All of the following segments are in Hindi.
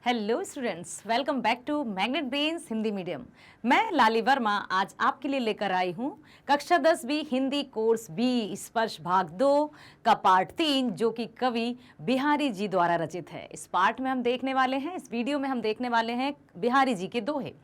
Hello students, welcome back to Magnet Brains Hindi medium. मैं लाली वर्मा आज आपके लिए लेकर आई हूँ कक्षा 10वीं हिंदी कोर्स बी स्पर्श भाग 2 का पार्ट 3, जो कि कवि बिहारी जी द्वारा रचित है। इस पार्ट में हम देखने वाले हैं, इस वीडियो में हम देखने वाले हैं बिहारी जी के दोहे।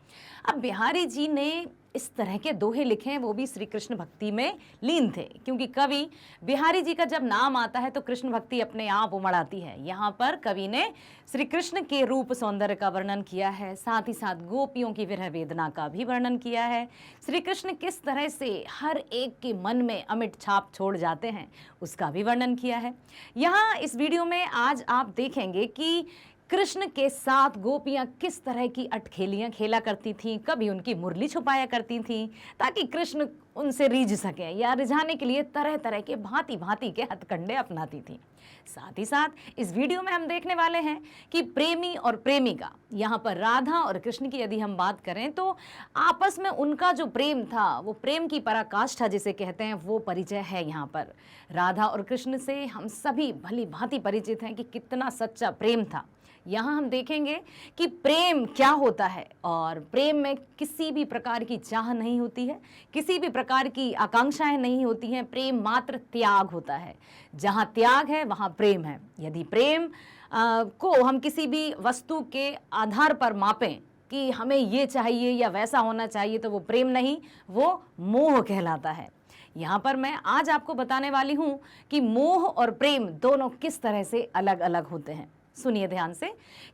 अब बिहारी जी ने इस तरह के दोहे लिखे हैं, वो भी श्री कृष्ण भक्ति में लीन थे, क्योंकि कवि बिहारी जी का जब नाम आता है तो कृष्ण भक्ति अपने आप उमड़ आती है। यहाँ पर कवि ने श्री कृष्ण के रूप सौंदर्य का वर्णन किया है, साथ ही साथ गोपियों की विरह वेदना का भी वर्णन किया है। श्री कृष्ण किस तरह से हर एक के मन में अमिट छाप छोड़ जाते हैं, उसका भी वर्णन किया है। यहाँ इस वीडियो में आज आप देखेंगे कि कृष्ण के साथ गोपियां किस तरह की अटखेलियां खेला करती थीं, कभी उनकी मुरली छुपाया करती थीं ताकि कृष्ण उनसे रीझ सकें, या रिझाने के लिए तरह तरह के भांति भांति के हथकंडे अपनाती थीं। साथ ही साथ इस वीडियो में हम देखने वाले हैं कि प्रेमी और प्रेमिका, यहाँ पर राधा और कृष्ण की यदि हम बात करें तो आपस में उनका जो प्रेम था, वो प्रेम की पराकाष्ठा जिसे कहते हैं, वो परिचय है। यहाँ पर राधा और कृष्ण से हम सभी भली भांति परिचित हैं कि कितना सच्चा प्रेम था। यहाँ हम देखेंगे कि प्रेम क्या होता है, और प्रेम में किसी भी प्रकार की चाह नहीं होती है, किसी भी प्रकार की आकांक्षाएं नहीं होती हैं। प्रेम मात्र त्याग होता है। जहाँ त्याग है वहाँ प्रेम है। यदि प्रेम को हम किसी भी वस्तु के आधार पर मापें कि हमें ये चाहिए या वैसा होना चाहिए, तो वो प्रेम नहीं, वो मोह कहलाता है। यहाँ पर मैं आज आपको बताने वाली हूँ कि मोह और प्रेम दोनों किस तरह से अलग अलग होते हैं। सुनिए ध्यान से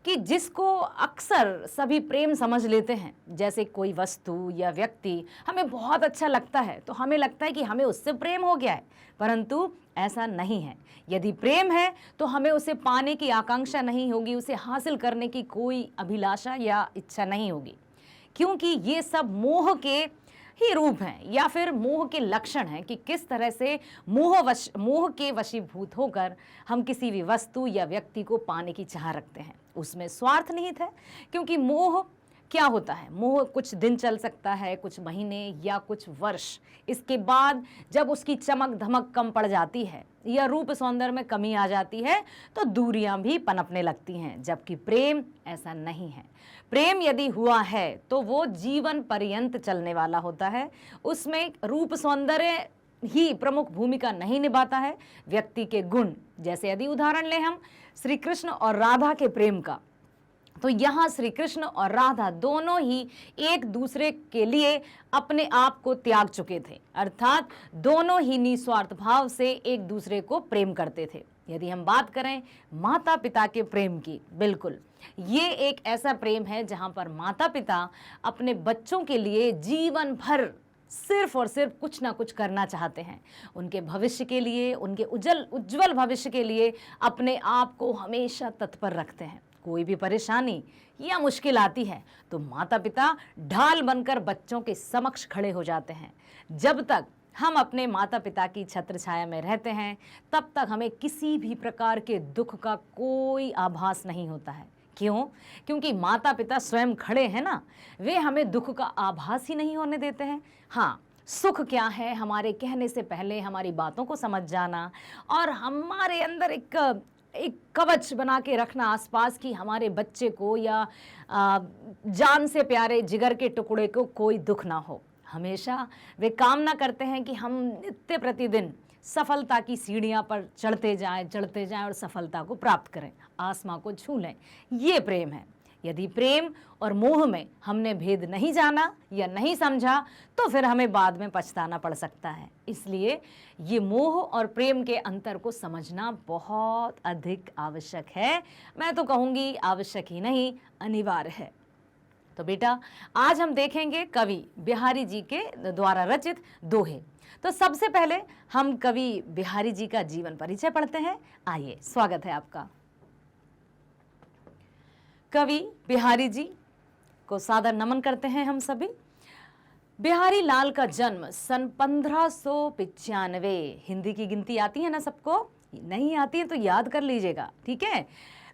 कि जिसको अक्सर सभी प्रेम समझ लेते हैं, जैसे कोई वस्तु या व्यक्ति हमें बहुत अच्छा लगता है तो हमें लगता है कि हमें उससे प्रेम हो गया है, परंतु ऐसा नहीं है। यदि प्रेम है तो हमें उसे पाने की आकांक्षा नहीं होगी, उसे हासिल करने की कोई अभिलाषा या इच्छा नहीं होगी, क्योंकि ये सब मोह के ही रूप हैं, या फिर मोह के लक्षण हैं कि किस तरह से मोह के वशीभूत होकर हम किसी भी वस्तु या व्यक्ति को पाने की चाह रखते हैं। उसमें स्वार्थ निहित है, क्योंकि मोह क्या होता है? मोह कुछ दिन चल सकता है, कुछ महीने या कुछ वर्ष। इसके बाद जब उसकी चमक धमक कम पड़ जाती है या रूप सौंदर्य में कमी आ जाती है तो दूरियां भी पनपने लगती हैं, जबकि प्रेम ऐसा नहीं है। प्रेम यदि हुआ है तो वो जीवन पर्यंत चलने वाला होता है। उसमें रूप सौंदर्य ही प्रमुख भूमिका नहीं निभाता है, व्यक्ति के गुण। जैसे यदि उदाहरण लें हम श्री कृष्ण और राधा के प्रेम का, तो यहाँ श्री कृष्ण और राधा दोनों ही एक दूसरे के लिए अपने आप को त्याग चुके थे, अर्थात दोनों ही निस्वार्थ भाव से एक दूसरे को प्रेम करते थे। यदि हम बात करें माता पिता के प्रेम की, बिल्कुल ये एक ऐसा प्रेम है जहाँ पर माता पिता अपने बच्चों के लिए जीवन भर सिर्फ और सिर्फ कुछ ना कुछ करना चाहते हैं। उनके भविष्य के लिए, उनके उज्जवल भविष्य के लिए अपने आप को हमेशा तत्पर रखते हैं। कोई भी परेशानी या मुश्किल आती है तो माता पिता ढाल बनकर बच्चों के समक्ष खड़े हो जाते हैं। जब तक हम अपने माता पिता की छत्र छाया में रहते हैं तब तक हमें किसी भी प्रकार के दुख का कोई आभास नहीं होता है। क्यों? क्योंकि माता पिता स्वयं खड़े हैं ना, वे हमें दुख का आभास ही नहीं होने देते हैं। हाँ, सुख क्या है? हमारे कहने से पहले हमारी बातों को समझ जाना और हमारे अंदर एक कवच बना के रखना आसपास कि हमारे बच्चे को या जान से प्यारे जिगर के टुकड़े को कोई दुख ना हो। हमेशा वे कामना करते हैं कि हम नित्य प्रतिदिन सफलता की सीढ़ियां पर चढ़ते जाएं और सफलता को प्राप्त करें, आसमां को छू लें। ये प्रेम है। यदि प्रेम और मोह में हमने भेद नहीं जाना या नहीं समझा तो फिर हमें बाद में पछताना पड़ सकता है। इसलिए ये मोह और प्रेम के अंतर को समझना बहुत अधिक आवश्यक है। मैं तो कहूँगी आवश्यक ही नहीं, अनिवार्य है। तो बेटा, आज हम देखेंगे कवि बिहारी जी के द्वारा रचित दोहे। तो सबसे पहले हम कवि बिहारी जी का जीवन परिचय पढ़ते हैं। आइए, स्वागत है आपका। कवि बिहारी जी को सादर नमन करते हैं हम सभी। बिहारी लाल का जन्म सन 1595, हिंदी की गिनती आती है ना सबको? नहीं आती है तो याद कर लीजिएगा, ठीक है।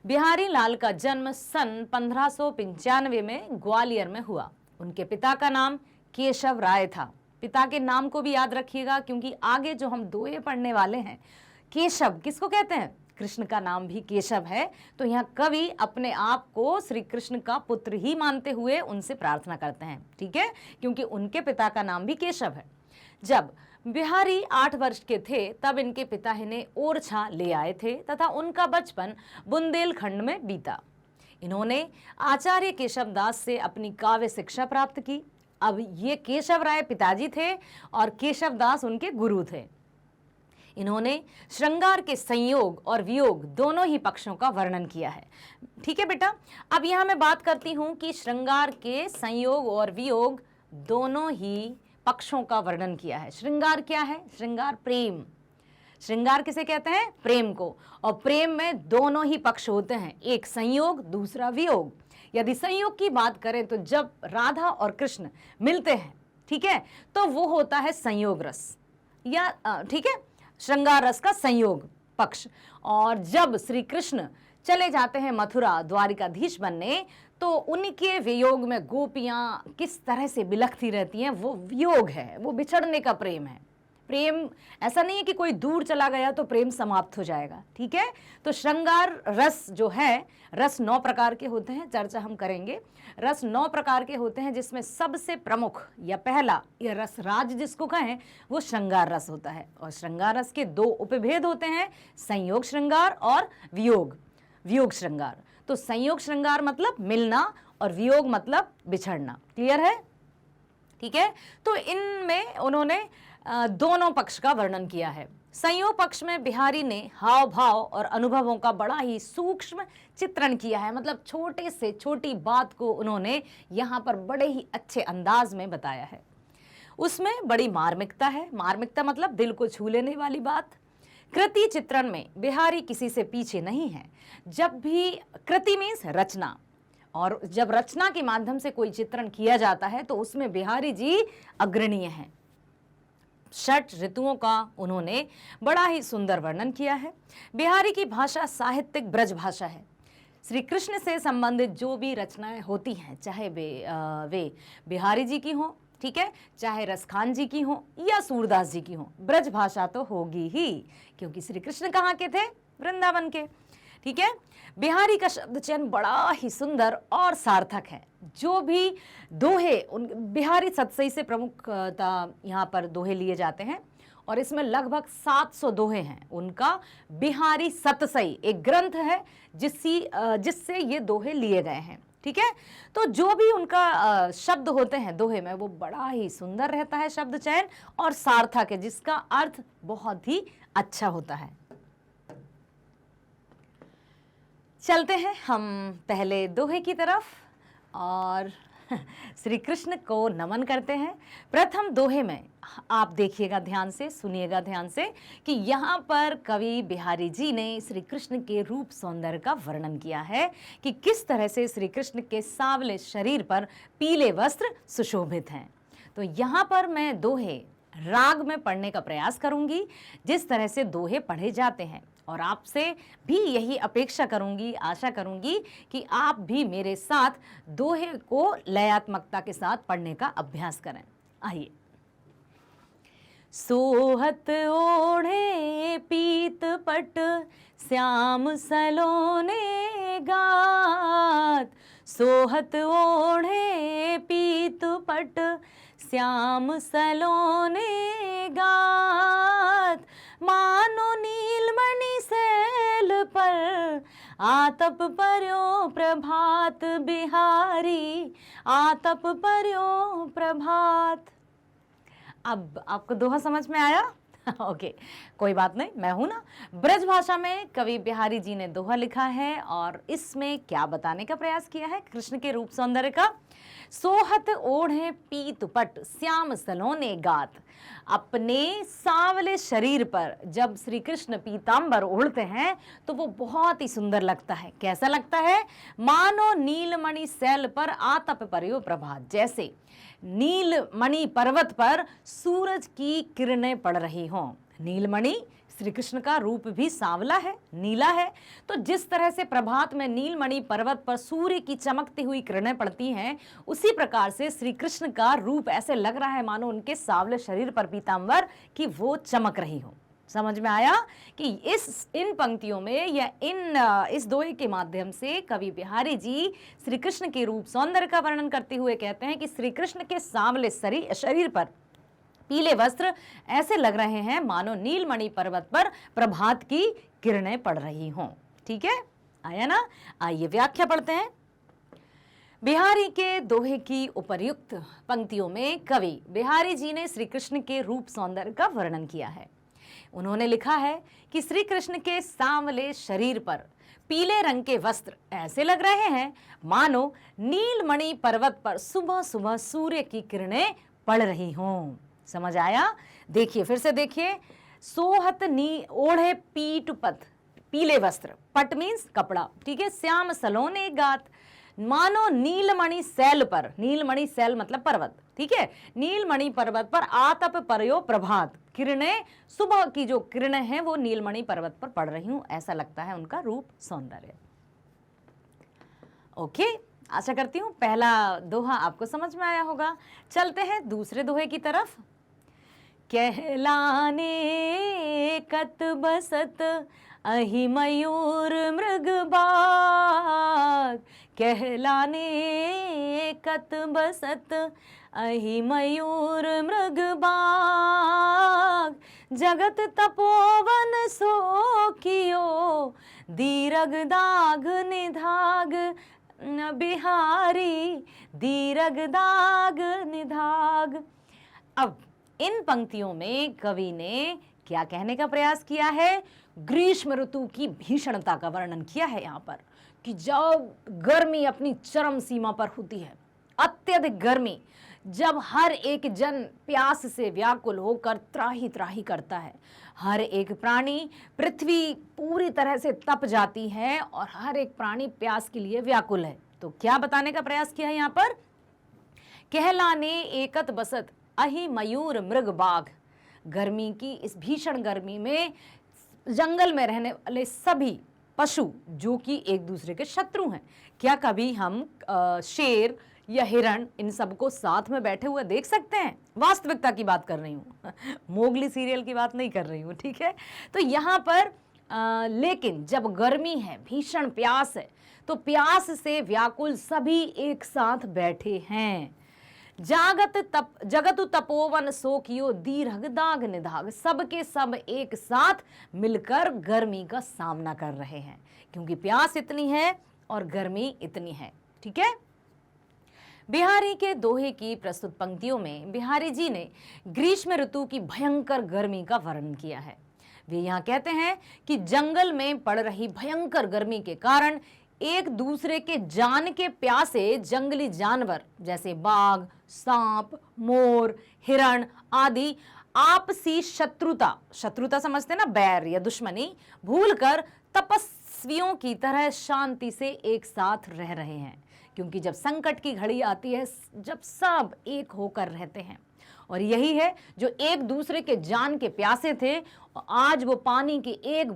बिहारी लाल का जन्म सन 1595 में ग्वालियर में हुआ। उनके पिता का नाम केशव राय था। पिता के नाम को भी याद रखिएगा, क्योंकि आगे जो हम दोहे पढ़ने वाले हैं, केशव किसको कहते हैं? कृष्ण का नाम भी केशव है, तो यहाँ कवि अपने आप को श्री कृष्ण का पुत्र ही मानते हुए उनसे प्रार्थना करते हैं, ठीक है, क्योंकि उनके पिता का नाम भी केशव है। जब बिहारी 8 वर्ष के थे तब इनके पिता इन्हें ओरछा ले आए थे तथा उनका बचपन बुंदेलखंड में बीता। इन्होंने आचार्य केशव दास से अपनी काव्य शिक्षा प्राप्त की। अब ये केशव राय पिताजी थे और केशव दास उनके गुरु थे। इन्होंने श्रृंगार के संयोग और वियोग दोनों ही पक्षों का वर्णन किया है। ठीक है बेटा, अब यहाँ मैं बात करती हूँ कि श्रृंगार के संयोग और वियोग दोनों ही पक्षों का वर्णन किया है। श्रृंगार क्या है? श्रृंगार प्रेम। श्रृंगार किसे कहते हैं? प्रेम को। और प्रेम में दोनों ही पक्ष होते हैं, एक संयोग, दूसरा वियोग। यदि संयोग की बात करें तो जब राधा और कृष्ण मिलते हैं, ठीक है, तो वो होता है संयोग रस, या ठीक है, श्रृंगार रस का संयोग पक्ष। और जब श्री कृष्ण चले जाते हैं मथुरा द्वारिकाधीश बनने, तो उनके वियोग में गोपियां किस तरह से बिलखती रहती हैं, वो वियोग है, वो बिछड़ने का प्रेम है। प्रेम ऐसा नहीं है कि कोई दूर चला गया तो प्रेम समाप्त हो जाएगा, ठीक है। तो श्रृंगार रस जो है, रस 9 प्रकार के होते हैं, चर्चा हम करेंगे। रस 9 प्रकार के होते हैं, जिसमें सबसे प्रमुख या पहला या रस राज जिसको कहें, वो श्रृंगार रस होता है। और श्रृंगार रस के 2 उपभेद होते हैं, संयोग श्रृंगार और वियोग श्रृंगार। तो संयोग श्रृंगार मतलब मिलना और वियोग मतलब बिछड़ना। क्लियर है? ठीक है। तो इनमें उन्होंने दोनों पक्ष का वर्णन किया है। संयोग पक्ष में बिहारी ने हाव भाव और अनुभवों का बड़ा ही सूक्ष्म चित्रण किया है, मतलब छोटे से छोटी बात को उन्होंने यहाँ पर बड़े ही अच्छे अंदाज में बताया है। उसमें बड़ी मार्मिकता है। मार्मिकता मतलब दिल को छू लेने वाली बात। कृति चित्रण में बिहारी किसी से पीछे नहीं है। जब भी कृति मीन्स रचना, और जब रचना के माध्यम से कोई चित्रण किया जाता है तो उसमें बिहारी जी अग्रणीय हैं। 6 ऋतुओं का उन्होंने बड़ा ही सुंदर वर्णन किया है। बिहारी की भाषा साहित्यिक ब्रज भाषा है। श्री कृष्ण से संबंधित जो भी रचनाएं होती हैं, चाहे वे बिहारी जी की हों, ठीक है, चाहे रसखान जी की हों या सूरदास जी की हों, ब्रज भाषा तो होगी ही, क्योंकि श्री कृष्ण कहाँ के थे? वृंदावन के। ठीक है। बिहारी का शब्द चयन बड़ा ही सुंदर और सार्थक है। जो भी दोहे, उन बिहारी सतसई से प्रमुखता यहाँ पर दोहे लिए जाते हैं, और इसमें लगभग 700 दोहे हैं। उनका बिहारी सतसई एक ग्रंथ है जिससे ये दोहे लिए गए हैं। ठीक है। तो जो भी उनका शब्द होते हैं दोहे में, वो बड़ा ही सुंदर रहता है शब्द चयन, और सार्थक है, जिसका अर्थ बहुत ही अच्छा होता है। चलते हैं हम पहले दोहे की तरफ और श्री कृष्ण को नमन करते हैं। प्रथम दोहे में आप देखिएगा ध्यान से, सुनिएगा ध्यान से कि यहाँ पर कवि बिहारी जी ने श्री कृष्ण के रूप सौंदर्य का वर्णन किया है कि किस तरह से श्री कृष्ण के सांवले शरीर पर पीले वस्त्र सुशोभित हैं। तो यहाँ पर मैं दोहे राग में पढ़ने का प्रयास करूंगी, जिस तरह से दोहे पढ़े जाते हैं, और आपसे भी यही अपेक्षा करूंगी, आशा करूंगी कि आप भी मेरे साथ दोहे को लयात्मकता के साथ पढ़ने का अभ्यास करें। आइए। सोहत ओढ़े पीत पट श्याम सलोने गात, सोहत ओढ़े पीत पट श्याम सलोने गात, मानो नीलमणि सैल पर आतप पर्यो प्रभात बिहारी, आतप पर्यो प्रभात। अब आपको दोहा समझ में आया? ओके, कोई बात नहीं, मैं हूं ना। ब्रज भाषा में कवि बिहारी जी ने दोहा लिखा है, और इसमें क्या बताने का प्रयास किया है कृष्ण के रूप सौंदर्य का। सोहत ओढ़े पीत पट श्याम सलोने गात, अपने सांवले शरीर पर जब श्री कृष्ण पीतांबर ओढ़ते हैं तो वो बहुत ही सुंदर लगता है। कैसा लगता है? मानो नीलमणि सैल पर आतप पर्यो प्रभात, जैसे नीलमणि पर्वत पर सूरज की किरणें पड़ रही हों। नीलमणि, श्री कृष्ण का रूप भी सांवला है, नीला है। तो जिस तरह से प्रभात में नीलमणि पर्वत पर सूर्य की चमकती हुई किरणें पड़ती हैं, उसी प्रकार से श्री कृष्ण का रूप ऐसे लग रहा है मानो उनके सांवले शरीर पर पीतांबर की वो चमक रही हो। समझ में आया कि इन पंक्तियों में या इस दोहे के माध्यम से कवि बिहारी जी श्री कृष्ण के रूप सौंदर्य का वर्णन करते हुए कहते हैं कि श्री कृष्ण के सांवले शरीर पर पीले वस्त्र ऐसे लग रहे हैं मानो नीलमणि पर्वत पर प्रभात की किरणें पड़ रही हों। ठीक है, आया ना। आइए व्याख्या पढ़ते हैं। बिहारी के दोहे की उपर्युक्त पंक्तियों में कवि बिहारी जी ने श्री कृष्ण के रूप सौंदर्य का वर्णन किया है। उन्होंने लिखा है कि श्री कृष्ण के सांवले शरीर पर पीले रंग के वस्त्र ऐसे लग रहे हैं मानो नीलमणि पर्वत पर सुबह सुबह सूर्य की किरणें पड़ रही हों। समझ आया? देखिए, फिर से देखिए। सोहत नी ओढ़े पीठ पथ पीले वस्त्र, पट मीन्स कपड़ा, ठीक है। श्याम सलोने गात मानो नीलमणि सैल पर, नीलमणि सैल मतलब पर्वत, ठीक है। नीलमणि पर्वत पर आतप परयो प्रभात, किरणें सुबह की जो किरणें हैं वो नीलमणि पर्वत पर पड़ रही हूं, ऐसा लगता है उनका रूप सौंदर्य। ओके, आशा करती हूं पहला दोहा आपको समझ में आया होगा। चलते हैं दूसरे दोहे की तरफ। कहलाने कत बसत अहि मयूर मृग बाग, कहलाने कत बसत अहि मयूर मृग बाग, जगत तपोवन सो कियो दीरग दाग निधाग, बिहारी दीरग दाग निधाग। अब इन पंक्तियों में कवि ने क्या कहने का प्रयास किया है? ग्रीष्म ऋतु की भीषणता का वर्णन किया है यहाँ पर कि जब गर्मी अपनी चरम सीमा पर होती है, अत्यधिक गर्मी, जब हर एक जन प्यास से व्याकुल होकर त्राही त्राही करता है, हर एक प्राणी, पृथ्वी पूरी तरह से तप जाती है और हर एक प्राणी प्यास के लिए व्याकुल है। तो क्या बताने का प्रयास किया है यहाँ पर? कहलाने एकत बसत अहि मयूर मृग बाघ, गर्मी की इस भीषण गर्मी में जंगल में रहने वाले सभी पशु जो कि एक दूसरे के शत्रु हैं, क्या कभी हम शेर या हिरण इन सबको साथ में बैठे हुए देख सकते हैं? वास्तविकता की बात कर रही हूँ, मोगली सीरियल की बात नहीं कर रही हूँ, ठीक है। तो यहाँ पर लेकिन जब गर्मी है, भीषण प्यास है, तो प्यास से व्याकुल सभी एक साथ बैठे हैं। जगत तपोवन सो कियो दीर्घ दाग निधाग, सबके सब एक साथ मिलकर गर्मी का सामना कर रहे हैं क्योंकि प्यास इतनी है और गर्मी इतनी है, ठीक है। बिहारी के दोहे की प्रस्तुत पंक्तियों में बिहारी जी ने ग्रीष्म ऋतु की भयंकर गर्मी का वर्णन किया है। वे यहाँ कहते हैं कि जंगल में पड़ रही भयंकर गर्मी के कारण एक दूसरे के जान के प्यासे जंगली जानवर जैसे बाघ, सांप, मोर, हिरण आदि आपसी शत्रुता समझते ना, बैर या दुश्मनी, भूलकर तपस्वियों की तरह शांति से एक साथ रह रहे हैं। क्योंकि जब संकट की घड़ी आती है, जब सब एक होकर रहते हैं, और यही है जो एक दूसरे के जान के प्यासे थे, आज वो पानी की एक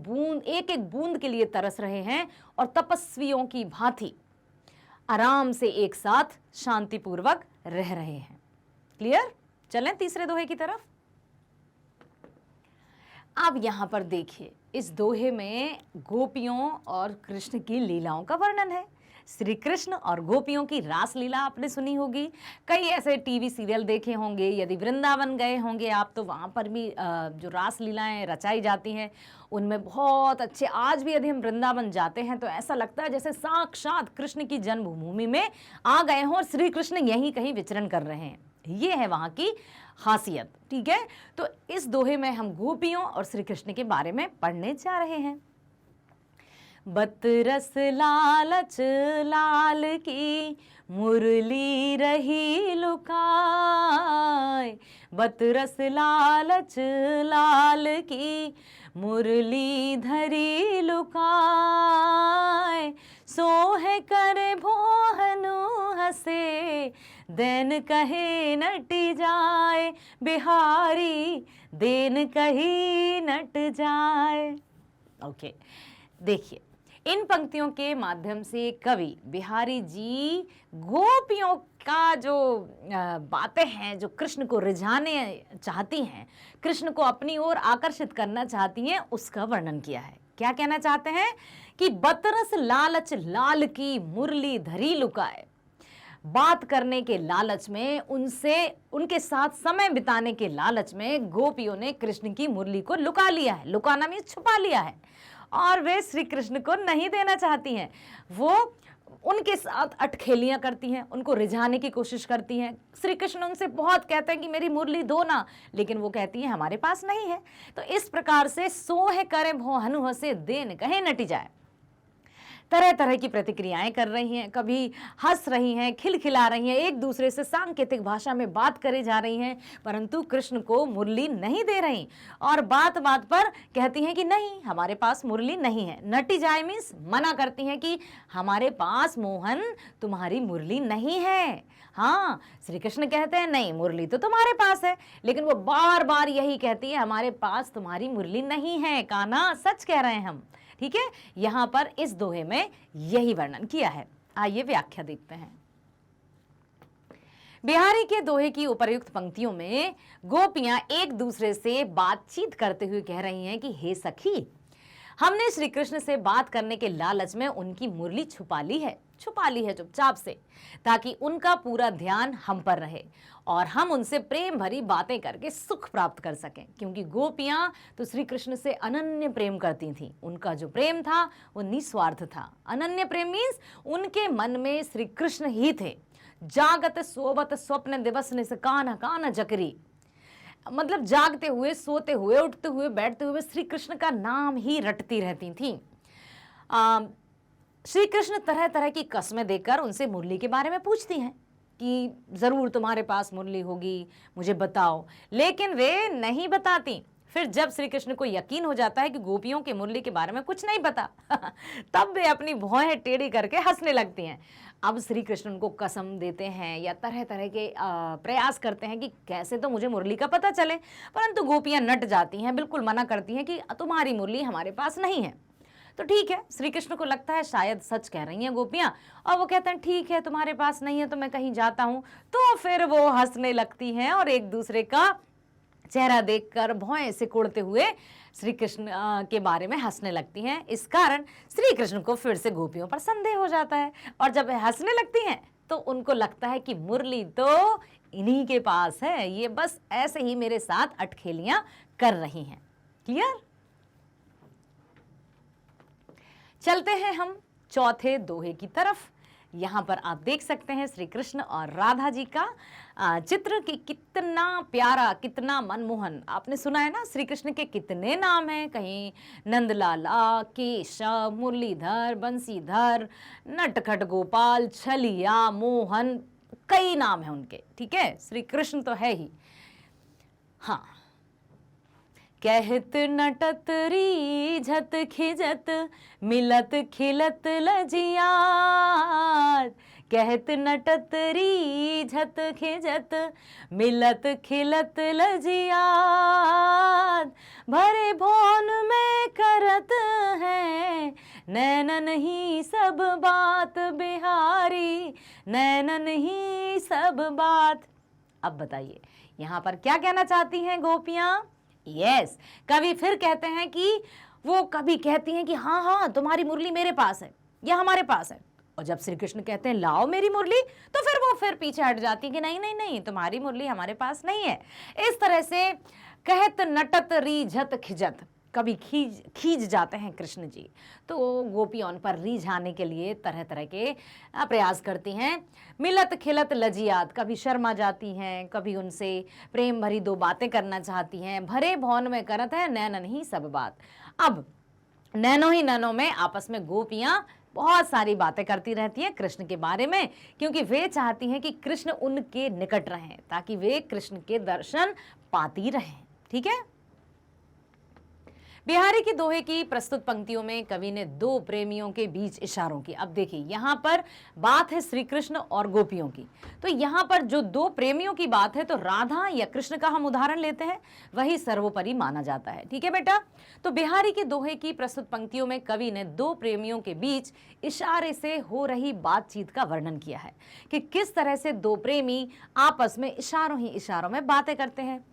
एक बूंद के लिए तरस रहे हैं और तपस्वियों की भांति आराम से एक साथ शांतिपूर्वक रह रहे हैं। क्लियर? चलें तीसरे दोहे की तरफ। अब यहां पर देखिए, इस दोहे में गोपियों और कृष्ण की लीलाओं का वर्णन है। श्री कृष्ण और गोपियों की रासलीला आपने सुनी होगी, कई ऐसे टीवी सीरियल देखे होंगे, यदि वृंदावन गए होंगे आप तो वहाँ पर भी जो रासलीलाएं रचाई जाती हैं उनमें बहुत अच्छे, आज भी यदि हम वृंदावन जाते हैं तो ऐसा लगता है जैसे साक्षात कृष्ण की जन्मभूमि में आ गए हों और श्री कृष्ण यहीं कहीं विचरण कर रहे हैं। ये है वहाँ की खासियत, ठीक है। तो इस दोहे में हम गोपियों और श्री कृष्ण के बारे में पढ़ने जा रहे हैं। बतरस लालच लाल की मुरली रही लुकाए, बतरस लालच लाल की मुरली धरी लुकाए, सोहे करे भोहनु हसे देन कहे नट जाए, बिहारी देन कही नट जाए। ओके, देखिए इन पंक्तियों के माध्यम से कवि बिहारी जी गोपियों का जो बातें हैं, जो कृष्ण को रिझाने चाहती हैं, कृष्ण को अपनी ओर आकर्षित करना चाहती हैं, उसका वर्णन किया है। क्या कहना चाहते हैं कि बतरस लालच लाल की मुरली धरी लुकाए। बात करने के लालच में, उनके साथ समय बिताने के लालच में गोपियों ने कृष्ण की मुरली को लुका लिया है। लुकाना मीन्स छुपा लिया है, और वे श्री कृष्ण को नहीं देना चाहती हैं। वो उनके साथ अटखेलियां करती हैं, उनको रिझाने की कोशिश करती हैं। श्री कृष्ण उनसे बहुत कहते हैं कि मेरी मुरली दो ना, लेकिन वो कहती हैं हमारे पास नहीं है। तो इस प्रकार से सोह करे भो हनु हसे देन कहे नटी जाए, तरह तरह की प्रतिक्रियाएं कर रही हैं। कभी हंस रही हैं, खिलखिला रही हैं, एक दूसरे से सांकेतिक भाषा में बात करे जा रही हैं, परंतु कृष्ण को मुरली नहीं दे रही, और बात बात पर कहती हैं कि नहीं, हमारे पास मुरली नहीं है। नटी जाए मीन्स मना करती हैं कि हमारे पास मोहन तुम्हारी मुरली नहीं है। हाँ, श्री कृष्ण कहते हैं नहीं, मुरली तो तुम्हारे पास है, लेकिन वो बार बार यही कहती है हमारे पास तुम्हारी मुरली नहीं है। कान्हा सच कह रहे हैं हम। ठीक है, यहां पर इस दोहे में यही वर्णन किया है। आइए व्याख्या देखते हैं। बिहारी के दोहे की उपर्युक्त पंक्तियों में गोपियां एक दूसरे से बातचीत करते हुए कह रही हैं कि हे सखी, हमने श्री कृष्ण से बात करने के लालच में उनकी मुरली छुपा ली है चुपचाप से, ताकि उनका पूरा ध्यान हम पर रहे और हम उनसे प्रेम भरी बातें करके सुख प्राप्त कर सकें। क्योंकि गोपियां तो श्री कृष्ण से अनन्य प्रेम करती थीं। उनका जो प्रेम था वो निस्वार्थ था। अनन्य प्रेम मीन्स उनके मन में श्री कृष्ण ही थे। जागत सोवत स्वप्न दिवस निस कान्हा कान्हा जकरी, मतलब जागते हुए, सोते हुए, उठते हुए, बैठते हुए श्री कृष्ण का नाम ही रटती रहती थीं। श्री कृष्ण तरह तरह की कस्में देकर उनसे मुरली के बारे में पूछती हैं कि जरूर तुम्हारे पास मुरली होगी, मुझे बताओ, लेकिन वे नहीं बताती। फिर जब श्री कृष्ण को यकीन हो जाता है कि गोपियों के मुरली के बारे में कुछ नहीं पता तब वे अपनी भौहें टेढ़ी करके हंसने लगती हैं। अब श्री कृष्ण उनको कसम देते हैं या तरह तरह के प्रयास करते हैं कि कैसे तो मुझे मुरली का पता चले, परंतु गोपियां नट जाती हैं, बिल्कुल मना करती हैं कि तुम्हारी मुरली हमारे पास नहीं है। तो ठीक है, श्री कृष्ण को लगता है शायद सच कह रही हैं गोपियां, और वो कहते हैं ठीक है, तुम्हारे पास नहीं है तो मैं कहीं जाता हूं। तो फिर वो हंसने लगती हैं और एक दूसरे का चेहरा देखकर भौएं सिकुड़ते हुए श्री कृष्ण के बारे में हंसने लगती हैं। इस कारण श्री कृष्ण को फिर से गोपियों पर संदेह हो जाता है, और जब वे हंसने लगती हैं तो उनको लगता है कि मुरली तो इन्हीं के पास है, ये बस ऐसे ही मेरे साथ अटखेलियां कर रही हैं। क्लियर? चलते हैं हम चौथे दोहे की तरफ। यहाँ पर आप देख सकते हैं श्री कृष्ण और राधा जी का चित्र कि कितना प्यारा, कितना मनमोहन। आपने सुना है ना, श्री कृष्ण के कितने नाम हैं, कहीं नंदलाला, केशव, मुरलीधर, बंसीधर, नटखट गोपाल, छलिया, मोहन, कई नाम हैं उनके। ठीक है, श्री कृष्ण तो है ही। हाँ, कहत नटत रीझत खिजत मिलत खिलत लजियात, कहत नटत रीझत खिजत मिलत खिलत लजियात, भरे भौन में करत है नैनन ही सब बात बिहारी, नैनन ही सब बात। अब बताइए यहाँ पर क्या कहना चाहती हैं गोपियां? यस, कवि फिर कहते हैं कि वो कभी कहती हैं कि हाँ हाँ तुम्हारी मुरली मेरे पास है या हमारे पास है, और जब श्री कृष्ण कहते हैं लाओ मेरी मुरली, तो फिर वो फिर पीछे हट जाती है कि नहीं नहीं नहीं, तुम्हारी मुरली हमारे पास नहीं है। इस तरह से कहत नटत रीझत खिजत, कभी खींच जाते हैं कृष्ण जी, तो गोपियों पर रिझाने के लिए तरह तरह के प्रयास करती हैं। मिलत खिलत लजियात, कभी शर्मा जाती हैं, कभी उनसे प्रेम भरी दो बातें करना चाहती हैं। भरे भौन में करत है नैनन ही सब बात। अब नैनो ही नैनो में आपस में गोपियां बहुत सारी बातें करती रहती हैं कृष्ण के बारे में, क्योंकि वे चाहती हैं कि कृष्ण उनके निकट रहें, ताकि वे कृष्ण के दर्शन पाती रहें। ठीक है, बिहारी के दोहे की प्रस्तुत पंक्तियों में कवि ने दो प्रेमियों के बीच इशारों की। अब देखिए यहाँ पर बात है श्री कृष्ण और गोपियों की, तो यहाँ पर जो दो प्रेमियों की बात है तो राधा या कृष्ण का हम उदाहरण लेते हैं, वही सर्वोपरि माना जाता है। ठीक है बेटा, तो बिहारी के दोहे की प्रस्तुत पंक्तियों में कवि ने दो प्रेमियों के बीच इशारे से हो रही बातचीत का वर्णन किया है कि किस तरह से दो प्रेमी आपस में इशारों ही इशारों में बातें करते हैं।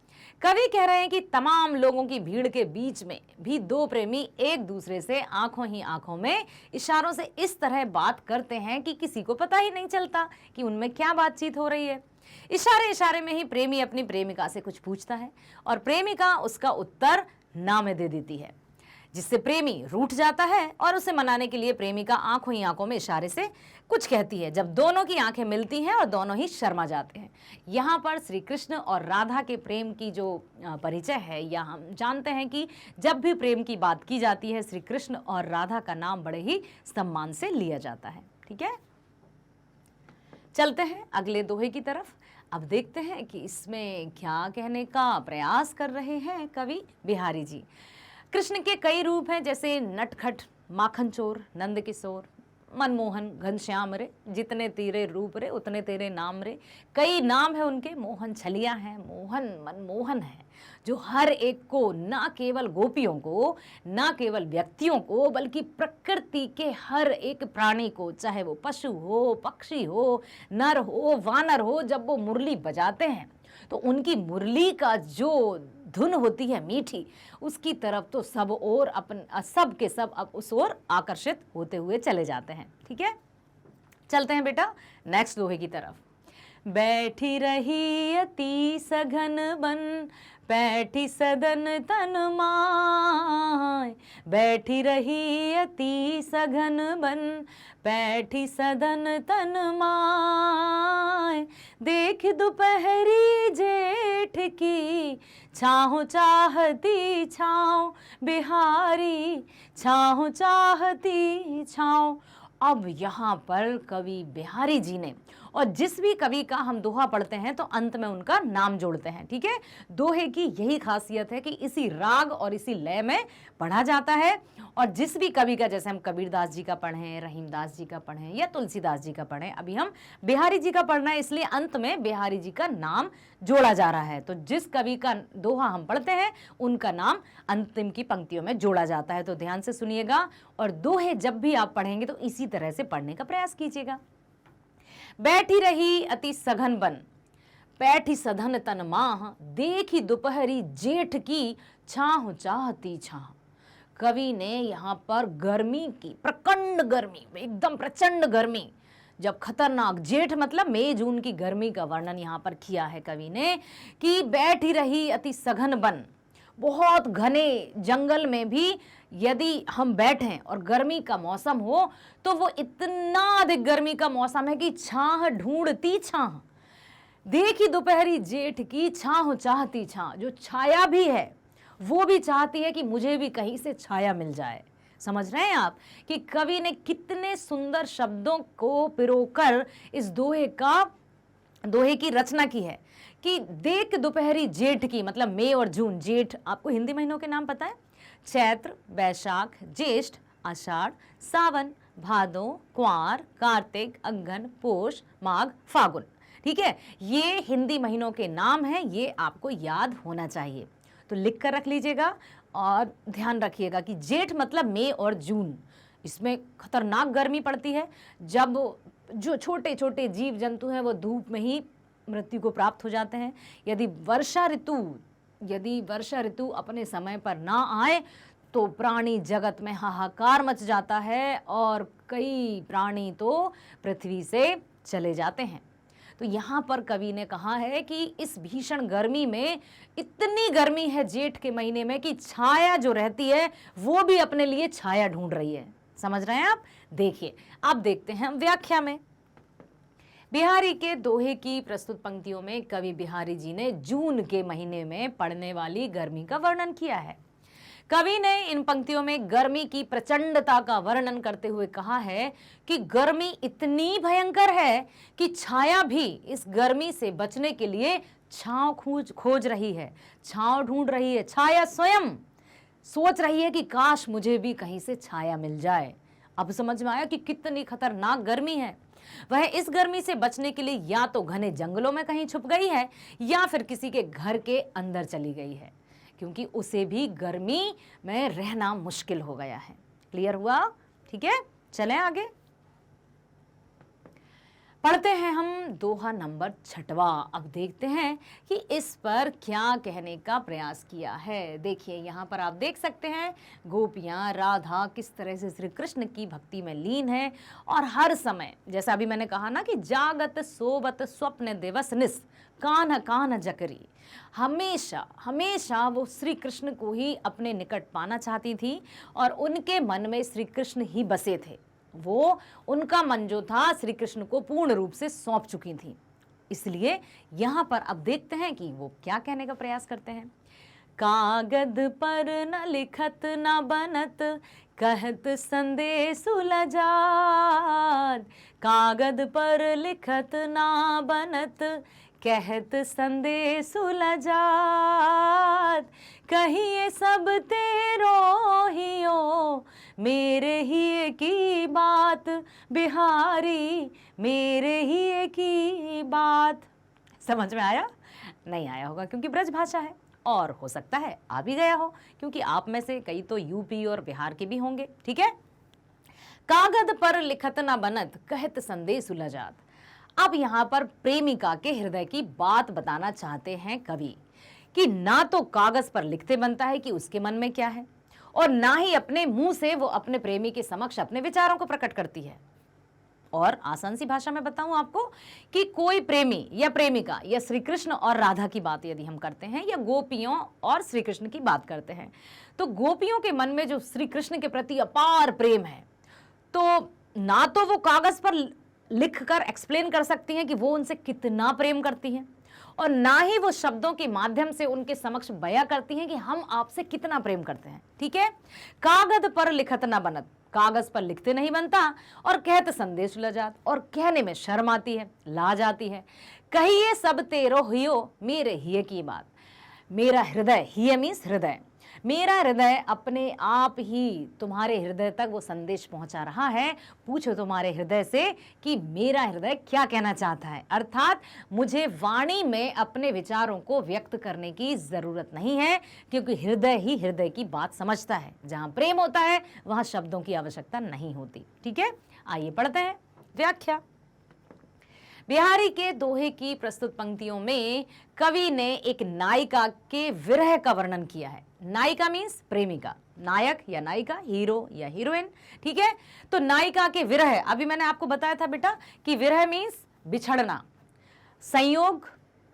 कवि कह रहे हैं कि तमाम लोगों की भीड़ के बीच में भी दो प्रेमी एक दूसरे से आंखों ही आंखों में इशारों से इस तरह बात करते हैं कि किसी को पता ही नहीं चलता कि उनमें क्या बातचीत हो रही है। इशारे इशारे में ही प्रेमी अपनी प्रेमिका से कुछ पूछता है और प्रेमिका उसका उत्तर ना में दे देती है, जिससे प्रेमी रूठ जाता है और उसे मनाने के लिए प्रेमिका आंखों ही आंखों में इशारे से कुछ कहती है। जब दोनों की आंखें मिलती हैं और दोनों ही शर्मा जाते हैं। यहाँ पर श्री कृष्ण और राधा के प्रेम की जो परिचय है, या हम जानते हैं कि जब भी प्रेम की बात की जाती है श्री कृष्ण और राधा का नाम बड़े ही सम्मान से लिया जाता है। ठीक है, चलते हैं अगले दोहे की तरफ। अब देखते हैं कि इसमें क्या कहने का प्रयास कर रहे हैं कवि बिहारी जी। कृष्ण के कई रूप हैं, जैसे नटखट, माखन चोर, नंद किशोर, मनमोहन, घनश्याम रे, जितने तेरे रूप रे उतने तेरे नाम रे। कई नाम है उनके, मोहन छलिया है, मोहन मनमोहन है, जो हर एक को, ना केवल गोपियों को, ना केवल व्यक्तियों को, बल्कि प्रकृति के हर एक प्राणी को, चाहे वो पशु हो, पक्षी हो, नर हो, वानर हो, जब वो मुरली बजाते हैं तो उनकी मुरली का जो धुन होती है मीठी, उसकी तरफ तो सब और सब के सब अब उस ओर आकर्षित होते हुए चले जाते हैं। ठीक है, चलते हैं बेटा नेक्स्ट दोहे की तरफ। बैठी रही अति सघन बन, बैठी सदन तन माय, बैठी रही अति सघन बन, बैठी सदन तन माय, देख दोपहरी जेठ की, छाँव चाहती छाँव बिहारी, छाँव चाहती छाँव। अब यहाँ पर कवि बिहारी जी ने, और जिस भी कवि का हम दोहा पढ़ते हैं तो अंत में उनका नाम जोड़ते हैं। ठीक है, दोहे की यही खासियत है कि इसी राग और इसी लय में पढ़ा जाता है। और जिस भी कवि का, जैसे हम कबीरदास जी का पढ़ें, रहीमदास जी का पढ़ें या तुलसीदास जी का पढ़ें, अभी हम बिहारी जी का पढ़ना है, इसलिए अंत में बिहारी जी का नाम जोड़ा जा रहा है। तो जिस कवि का दोहा हम पढ़ते हैं उनका नाम अंतिम की पंक्तियों में जोड़ा जाता है। तो ध्यान से सुनिएगा, और दोहे जब भी आप पढ़ेंगे तो इसी तरह से पढ़ने का प्रयास कीजिएगा। बैठी रही अति सघन बन, बैठी सधन तन माह, देखी दोपहरी जेठ की, छाँव चाहती छाँव। कवि ने यहाँ पर गर्मी की, प्रचंड गर्मी, एकदम प्रचंड गर्मी, जब खतरनाक, जेठ मतलब मई जून की गर्मी का वर्णन यहाँ पर किया है कवि ने कि बैठी रही अति सघन बन। बहुत घने जंगल में भी यदि हम बैठें और गर्मी का मौसम हो तो वो इतना अधिक गर्मी का मौसम है कि छाह ढूंढती छाह, देखी दोपहरी जेठ की, छाह चाहती छाह। जो छाया भी है वो भी चाहती है कि मुझे भी कहीं से छाया मिल जाए। समझ रहे हैं आप कि कवि ने कितने सुंदर शब्दों को पिरोकर इस दोहे की रचना की है कि देख दोपहरी जेठ की, मतलब मई और जून। जेठ आपको हिंदी महीनों के नाम पता है, चैत्र, वैशाख, ज्येष्ठ, आषाढ़, सावन, भादो, कुंवार, कार्तिक, अगहन, पोष, माघ, फागुन। ठीक है, ये हिंदी महीनों के नाम हैं, ये आपको याद होना चाहिए, तो लिख कर रख लीजिएगा। और ध्यान रखिएगा कि जेठ मतलब मई और जून, इसमें खतरनाक गर्मी पड़ती है, जब जो छोटे छोटे जीव जंतु हैं वो धूप में ही मृत्यु को प्राप्त हो जाते हैं। यदि वर्षा ऋतु अपने समय पर ना आए तो प्राणी जगत में हाहाकार मच जाता है और कई प्राणी तो पृथ्वी से चले जाते हैं। तो यहाँ पर कवि ने कहा है कि इस भीषण गर्मी में, इतनी गर्मी है जेठ के महीने में कि छाया जो रहती है वो भी अपने लिए छाया ढूंढ रही है। समझ रहे हैं आप? देखिए, अब देखते हैं हम व्याख्या में। बिहारी के दोहे की प्रस्तुत पंक्तियों में कवि बिहारी जी ने जून के महीने में पड़ने वाली गर्मी का वर्णन किया है। कवि ने इन पंक्तियों में गर्मी की प्रचंडता का वर्णन करते हुए कहा है कि गर्मी इतनी भयंकर है कि छाया भी इस गर्मी से बचने के लिए छांव खोज रही है, छांव ढूंढ रही है। छाया स्वयं सोच रही है कि काश मुझे भी कहीं से छाया मिल जाए। अब समझ में आया कि कितनी खतरनाक गर्मी है। वह इस गर्मी से बचने के लिए या तो घने जंगलों में कहीं छुप गई है या फिर किसी के घर के अंदर चली गई है, क्योंकि उसे भी गर्मी में रहना मुश्किल हो गया है। क्लियर हुआ? ठीक है, चलें आगे पढ़ते हैं हम दोहा नंबर 6वां। अब देखते हैं कि इस पर क्या कहने का प्रयास किया है। देखिए यहाँ पर आप देख सकते हैं गोपियाँ, राधा किस तरह से श्री कृष्ण की भक्ति में लीन है और हर समय, जैसा अभी मैंने कहा ना कि जागत सोवत स्वप्न दिवस निस कान्ह कान्ह जकरी, हमेशा हमेशा वो श्री कृष्ण को ही अपने निकट पाना चाहती थी और उनके मन में श्री कृष्ण ही बसे थे। वो उनका मन जो था श्री कृष्ण को पूर्ण रूप से सौंप चुकी थी। इसलिए यहाँ पर अब देखते हैं कि वो क्या कहने का प्रयास करते हैं। कागद पर न लिखत न बनत, कहत संदेश उलझात। कागद पर लिखत न बनत, कहत संदेश उलझात। कहिए सब तेरो हियो, मेरे ही की बात बिहारी, मेरे ही की बात। समझ में आया? नहीं आया होगा क्योंकि ब्रज भाषा है, और हो सकता है आ भी गया हो क्योंकि आप में से कई तो यूपी और बिहार के भी होंगे। ठीक है, कागद पर लिखत न बनत, कहत संदेश उलझात। अब यहाँ पर प्रेमिका के हृदय की बात बताना चाहते हैं कवि कि ना तो कागज पर लिखते बनता है कि उसके मन में क्या है, और ना ही अपने मुंह से वो अपने प्रेमी के समक्ष अपने विचारों को प्रकट करती है। और आसान सी भाषा में बताऊं आपको कि कोई प्रेमी या प्रेमिका या श्री कृष्ण और राधा की बात यदि हम करते हैं या गोपियों और श्री कृष्ण की बात करते हैं, तो गोपियों के मन में जो श्री कृष्ण के प्रति अपार प्रेम है, तो ना तो वो कागज पर लिखकर एक्सप्लेन कर सकती हैं कि वो उनसे कितना प्रेम करती हैं, और ना ही वो शब्दों के माध्यम से उनके समक्ष बयां करती हैं कि हम आपसे कितना प्रेम करते हैं। ठीक है, कागज पर लिखत ना बनत, कागज पर लिखते नहीं बनता, और कहत संदेश उलझात, और कहने में शर्म आती है, लाज आती है। कहिए सब तेरो हियो, मेरे हिय की बात। मेरा हृदय, हिय मीन्स हृदय, मेरा हृदय अपने आप ही तुम्हारे हृदय तक वो संदेश पहुंचा रहा है। पूछो तुम्हारे हृदय से कि मेरा हृदय क्या कहना चाहता है। अर्थात मुझे वाणी में अपने विचारों को व्यक्त करने की जरूरत नहीं है, क्योंकि हृदय ही हृदय की बात समझता है। जहां प्रेम होता है वहां शब्दों की आवश्यकता नहीं होती। ठीक है, आइए पढ़ते हैं व्याख्या। बिहारी के दोहे की प्रस्तुत पंक्तियों में कवि ने एक नायिका के विरह का वर्णन किया है। नायिका मीन्स प्रेमिका, नायक या नायिका, हीरो या हीरोइन। ठीक है, तो नायिका के विरह, अभी मैंने आपको बताया था बेटा कि विरह मीन्स बिछड़ना, संयोग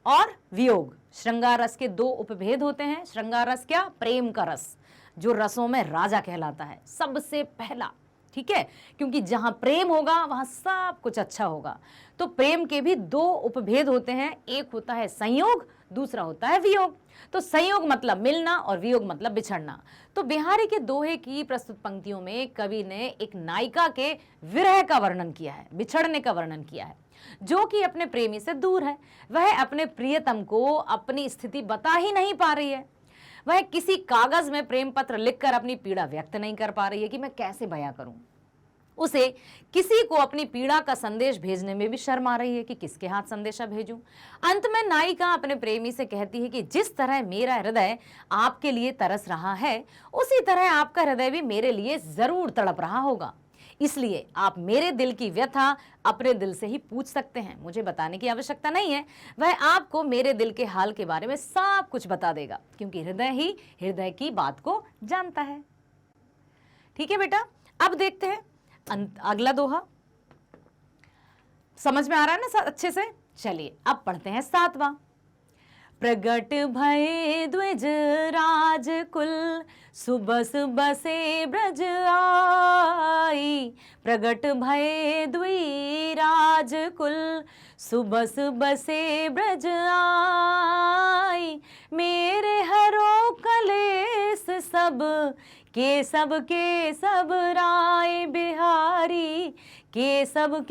और वियोग। श्रृंगार रस के दो उपभेद होते हैं। श्रृंगार रस क्या? प्रेम का रस, जो रसों में राजा कहलाता है, सबसे पहला। ठीक है, क्योंकि जहां प्रेम होगा वहां सब कुछ अच्छा होगा। तो प्रेम के भी दो उपभेद होते हैं, एक होता है संयोग, दूसरा होता है वियोग। तो संयोग मतलब मिलना और वियोग मतलब बिछड़ना। तो बिहारी के दोहे की प्रस्तुत पंक्तियों में कवि ने एक नायिका के विरह का वर्णन किया है, बिछड़ने का वर्णन किया है, जो कि अपने प्रेमी से दूर है। वह अपने प्रियतम को अपनी स्थिति बता ही नहीं पा रही है। वह किसी कागज में प्रेम पत्र लिखकर अपनी पीड़ा व्यक्त नहीं कर पा रही है कि मैं कैसे बयां करूं। उसे किसी को अपनी पीड़ा का संदेश भेजने में भी शर्म आ रही है कि किसके हाथ संदेशा भेजूं। अंत में नायिका अपने प्रेमी से कहती है कि जिस तरह मेरा हृदय आपके लिए तरस रहा है, उसी तरह आपका हृदय भी मेरे लिए जरूर तड़प रहा होगा। इसलिए आप मेरे दिल की व्यथा अपने दिल से ही पूछ सकते हैं, मुझे बताने की आवश्यकता नहीं है। वह आपको मेरे दिल के हाल के बारे में सब कुछ बता देगा, क्योंकि हृदय ही हृदय की बात को जानता है। ठीक है बेटा, अब देखते हैं अगला दोहा। समझ में आ रहा है ना अच्छे से? चलिए अब पढ़ते हैं 7वां। प्रगट भये द्विज राजकुल, सुबह सुबह से ब्रज आई। प्रगट भये द्विराज कुल, सुबह सुबह से ब्रज आई। मेरे हरो कलेस सब के सब राय बिहारी, के सब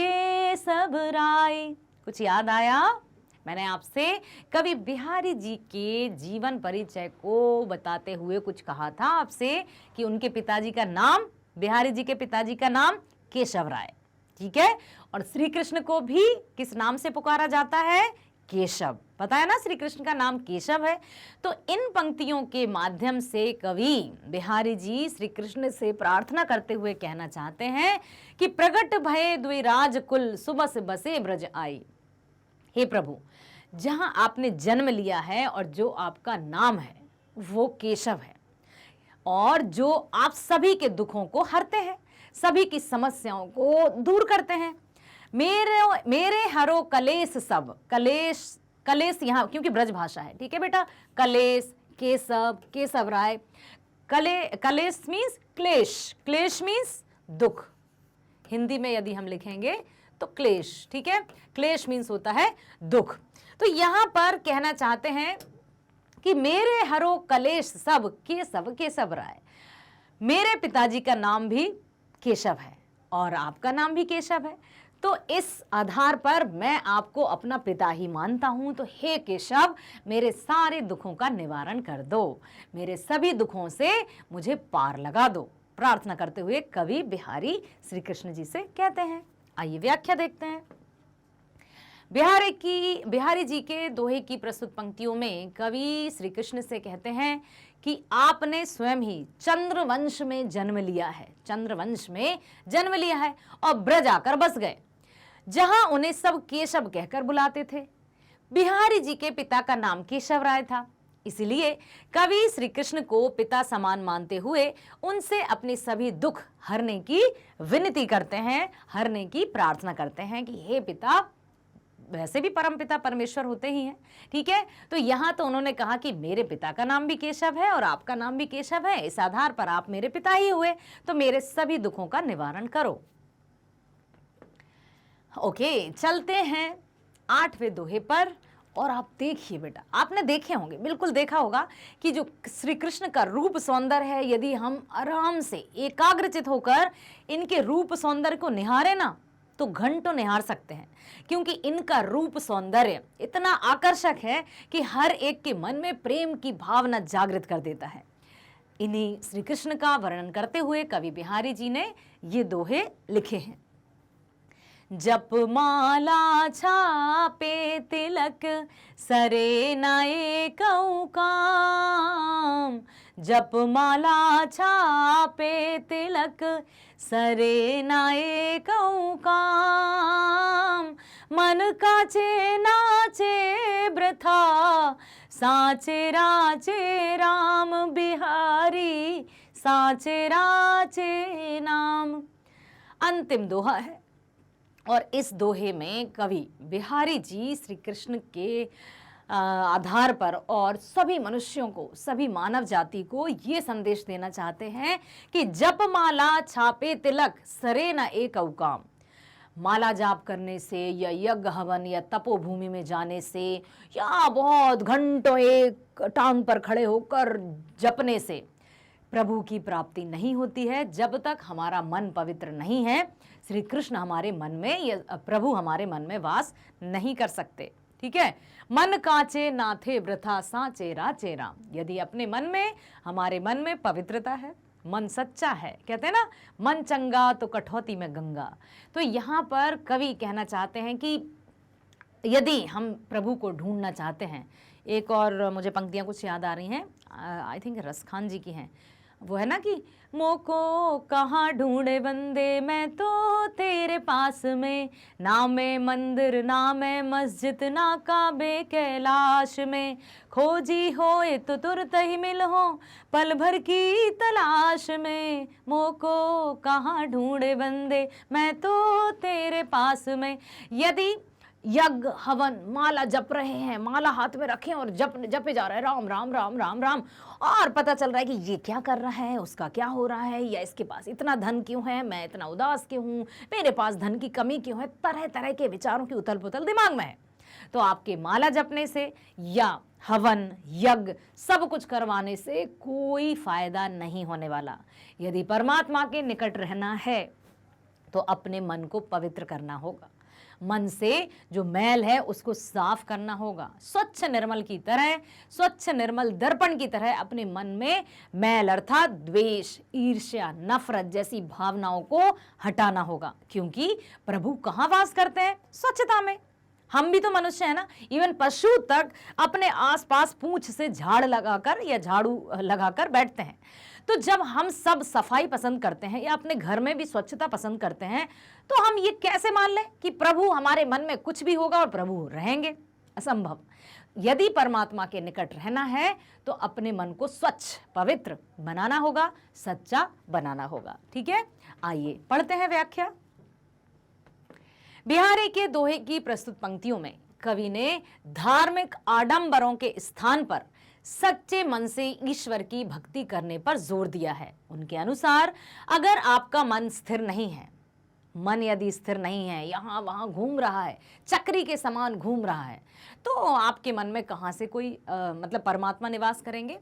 राय। कुछ याद आया? मैंने आपसे कवि बिहारी जी के जीवन परिचय को बताते हुए कुछ कहा था आपसे कि उनके पिताजी का नाम, बिहारी जी के पिताजी का नाम केशव राय, ठीक है। और श्री कृष्ण को भी किस नाम से पुकारा जाता है? केशव। पता है ना, श्री कृष्ण का नाम केशव है। तो इन पंक्तियों के माध्यम से कवि बिहारी जी श्री कृष्ण से प्रार्थना करते हुए कहना चाहते हैं कि प्रगट भये द्विराज कुल सुबस बसे ब्रज आई। हे प्रभु, जहां आपने जन्म लिया है और जो आपका नाम है वो केशव है, और जो आप सभी के दुखों को हरते हैं, सभी की समस्याओं को दूर करते हैं। मेरे हरो कलेश सब, कलेश, कलेश यहाँ क्योंकि ब्रज भाषा है, ठीक है बेटा। कलेश, केशव, केशव राय। कलेश मीन्स क्लेश, क्लेश मीन्स दुख। हिंदी में यदि हम लिखेंगे तो क्लेश, ठीक है। क्लेश मीन्स होता है दुख। तो यहां पर कहना चाहते हैं कि मेरे हरो कलेश सब केशव, केशव राय। मेरे पिताजी का नाम भी केशव है और आपका नाम भी केशव है, तो इस आधार पर मैं आपको अपना पिता ही मानता हूं। तो हे केशव, मेरे सारे दुखों का निवारण कर दो, मेरे सभी दुखों से मुझे पार लगा दो। प्रार्थना करते हुए कवि बिहारी श्री कृष्ण जी से कहते हैं। आइए व्याख्या देखते हैं। बिहारी जी के दोहे की प्रस्तुत पंक्तियों में कवि श्री कृष्ण से कहते हैं कि आपने स्वयं ही चंद्रवंश में जन्म लिया है, चंद्रवंश में जन्म लिया है और ब्रज आकर बस गए, जहां उन्हें सब केशव कहकर बुलाते थे। बिहारी जी के पिता का नाम केशव राय था, इसलिए कवि श्री कृष्ण को पिता समान मानते हुए उनसे अपने सभी दुख हरने की विनती करते हैं, हरने की प्रार्थना करते हैं कि हे पिता, वैसे भी परम पिता परमेश्वर होते ही हैं, ठीक है। तो यहां तो उन्होंने कहा कि मेरे पिता का नाम भी केशव है और आपका नाम भी केशव है, इस आधार पर आप मेरे पिता ही हुए, तो मेरे सभी दुखों का निवारण करो। ओके, चलते हैं 8वें दोहे पर। और आप देखिए बेटा, आपने देखे होंगे, बिल्कुल देखा होगा कि जो श्री कृष्ण का रूप सौंदर्य है, यदि हम आराम से एकाग्रचित होकर इनके रूप सौंदर्य को निहारे ना तो घंटों निहार सकते हैं, क्योंकि इनका रूप सौंदर्य इतना आकर्षक है कि हर एक के मन में प्रेम की भावना जागृत कर देता है। इन्हीं श्री कृष्ण का वर्णन करते हुए कवि बिहारी जी ने ये दोहे लिखे हैं। जप माला छापे तिलक सरे नाए कऊ काम, जप माला छापे तिलक सरे नाए कऊ काम, मन काचे नाचे वृथा साचे राचे राम बिहारी साचे राचे नाम। अंतिम दोहा है और इस दोहे में कवि बिहारी जी श्री कृष्ण के आधार पर और सभी मनुष्यों को, सभी मानव जाति को ये संदेश देना चाहते हैं कि जप माला छापे तिलक सरे न एक काम। माला जाप करने से या यज्ञ हवन या तपोभूमि में जाने से या बहुत घंटों एक टांग पर खड़े होकर जपने से प्रभु की प्राप्ति नहीं होती है, जब तक हमारा मन पवित्र नहीं है। श्री कृष्ण हमारे मन में या प्रभु हमारे मन में वास नहीं कर सकते, ठीक है। मन काचे नाथे वृथा साचे राचे राम। यदि अपने मन में, हमारे मन में पवित्रता है, मन सच्चा है, कहते हैं ना मन चंगा तो कठौती में गंगा। तो यहाँ पर कवि कहना चाहते हैं कि यदि हम प्रभु को ढूंढना चाहते हैं, एक और मुझे पंक्तियाँ कुछ याद आ रही हैं, आई थिंक रसखान जी की हैं, वो है ना कि मोको कहाँ ढूंढे बंदे मैं तो तेरे पास में, ना मैं मंदिर ना मैं मस्जिद ना काबे कैलाश में, खोजी होए तो तुरत ही मिल हो पल भर की तलाश में, मोको कहाँ ढूंढे बंदे मैं तो तेरे पास में। यदि यज्ञ हवन माला जप रहे हैं, माला हाथ में रखे और जपे जा रहे हैं राम राम राम राम राम, और पता चल रहा है कि ये क्या कर रहा है, उसका क्या हो रहा है, या इसके पास इतना धन क्यों है, मैं इतना उदास क्यों हूँ, मेरे पास धन की कमी क्यों है, तरह तरह के विचारों की उथल पुथल दिमाग में है। तो आपके माला जपने से या हवन यज्ञ सब कुछ करवाने से कोई फायदा नहीं होने वाला। यदि परमात्मा के निकट रहना है तो अपने मन को पवित्र करना होगा, मन से जो मैल है उसको साफ करना होगा। स्वच्छ निर्मल की तरह, स्वच्छ निर्मल दर्पण की तरह अपने मन में मैल अर्थात द्वेष, ईर्ष्या, नफरत जैसी भावनाओं को हटाना होगा, क्योंकि प्रभु कहाँ वास करते हैं? स्वच्छता में। हम भी तो मनुष्य है ना, इवन पशु तक अपने आसपास पूंछ से झाड़ लगाकर या झाड़ू लगाकर बैठते हैं। तो जब हम सब सफाई पसंद करते हैं या अपने घर में भी स्वच्छता पसंद करते हैं, तो हम ये कैसे मान लें कि प्रभु हमारे मन में कुछ भी होगा और प्रभु रहेंगे? असंभव। यदि परमात्मा के निकट रहना है तो अपने मन को स्वच्छ, पवित्र बनाना होगा, सच्चा बनाना होगा। ठीक है, आइए पढ़ते हैं व्याख्या। बिहारी के दोहे की प्रस्तुत पंक्तियों में कवि ने धार्मिक आडंबरों के स्थान पर सच्चे मन से ईश्वर की भक्ति करने पर जोर दिया है। उनके अनुसार अगर आपका मन स्थिर नहीं है, मन यदि स्थिर नहीं है, यहाँ वहाँ घूम रहा है, चक्री के समान घूम रहा है, तो आपके मन में कहाँ से कोई मतलब परमात्मा निवास करेंगे?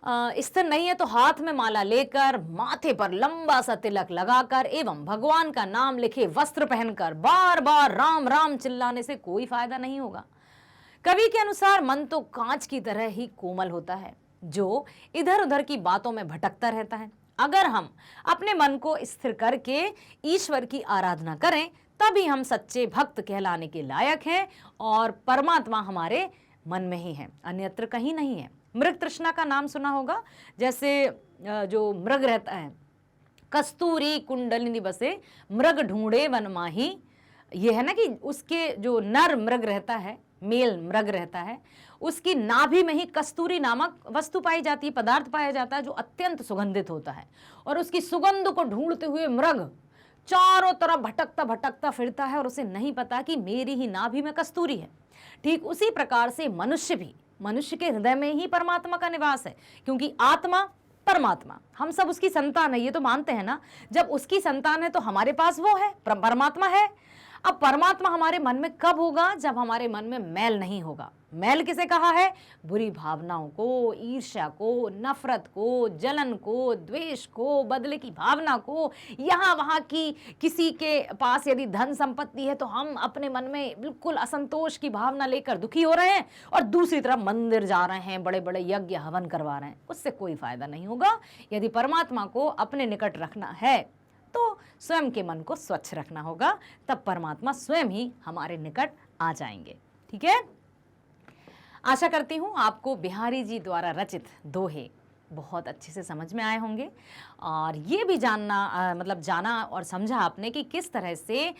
स्थिर नहीं है तो हाथ में माला लेकर, माथे पर लंबा सा तिलक लगाकर एवं भगवान का नाम लिखे वस्त्र पहनकर बार बार राम राम चिल्लाने से कोई फायदा नहीं होगा। कवि के अनुसार मन तो कांच की तरह ही कोमल होता है, जो इधर उधर की बातों में भटकता रहता है। अगर हम अपने मन को स्थिर करके ईश्वर की आराधना करें, तभी हम सच्चे भक्त कहलाने के लायक हैं और परमात्मा हमारे मन में ही है, अन्यत्र कहीं नहीं है। मृग तृष्णा का नाम सुना होगा, जैसे जो मृग रहता है, कस्तूरी कुंडलिनी बसे मृग ढूंढे वन माही। ये है ना कि उसके जो नर मृग रहता है, मेल मृग रहता है, उसकी नाभि में ही कस्तूरी नामक वस्तु पाई जाती है, पदार्थ पाया जाता है जो अत्यंत सुगंधित होता है, और उसकी सुगंध को ढूंढते हुए मृग चारों तरफ भटकता भटकता फिरता है और उसे नहीं पता कि मेरी ही नाभि में कस्तूरी है। ठीक उसी प्रकार से मनुष्य भी, मनुष्य के हृदय में ही परमात्मा का निवास है, क्योंकि आत्मा परमात्मा, हम सब उसकी संतान है, ये तो मानते हैं ना। जब उसकी संतान है तो हमारे पास वो है, परमात्मा है। अब परमात्मा हमारे मन में कब होगा? जब हमारे मन में मैल नहीं होगा। मैल किसे कहा है? बुरी भावनाओं को, ईर्ष्या को, नफरत को, जलन को, द्वेष को, बदले की भावना को, यहाँ वहाँ की किसी के पास यदि धन संपत्ति है तो हम अपने मन में बिल्कुल असंतोष की भावना लेकर दुखी हो रहे हैं और दूसरी तरफ मंदिर जा रहे हैं, बड़े बड़े यज्ञ हवन करवा रहे हैं। उससे कोई फायदा नहीं होगा। यदि परमात्मा को अपने निकट रखना है तो स्वयं के मन को स्वच्छ रखना होगा, तब परमात्मा स्वयं ही हमारे निकट आ जाएंगे। ठीक है, आशा करती हूँ आपको बिहारी जी द्वारा रचित दोहे बहुत अच्छे से समझ में आए होंगे और ये भी जाना और समझा आपने कि किस तरह से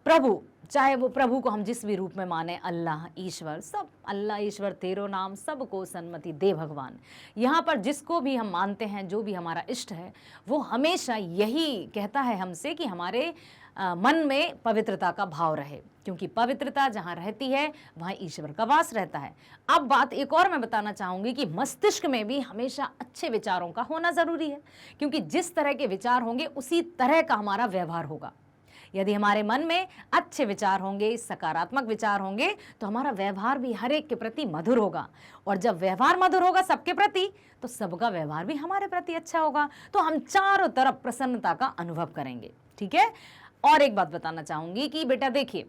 प्रभु, चाहे वो प्रभु को हम जिस भी रूप में माने, अल्लाह, ईश्वर, सब अल्लाह ईश्वर तेरो नाम सबको सन्मति दे भगवान। यहाँ पर जिसको भी हम मानते हैं, जो भी हमारा इष्ट है, वो हमेशा यही कहता है हमसे कि हमारे मन में पवित्रता का भाव रहे, क्योंकि पवित्रता जहाँ रहती है वहाँ ईश्वर का वास रहता है। अब बात एक और मैं बताना चाहूँगी कि मस्तिष्क में भी हमेशा अच्छे विचारों का होना ज़रूरी है, क्योंकि जिस तरह के विचार होंगे उसी तरह का हमारा व्यवहार होगा। यदि हमारे मन में अच्छे विचार होंगे, सकारात्मक विचार होंगे, तो हमारा व्यवहार भी हर एक के प्रति मधुर होगा, और जब व्यवहार मधुर होगा सबके प्रति, तो सबका व्यवहार भी हमारे प्रति अच्छा होगा, तो हम चारों तरफ प्रसन्नता का अनुभव करेंगे। ठीक है, और एक बात बताना चाहूँगी कि बेटा देखिए,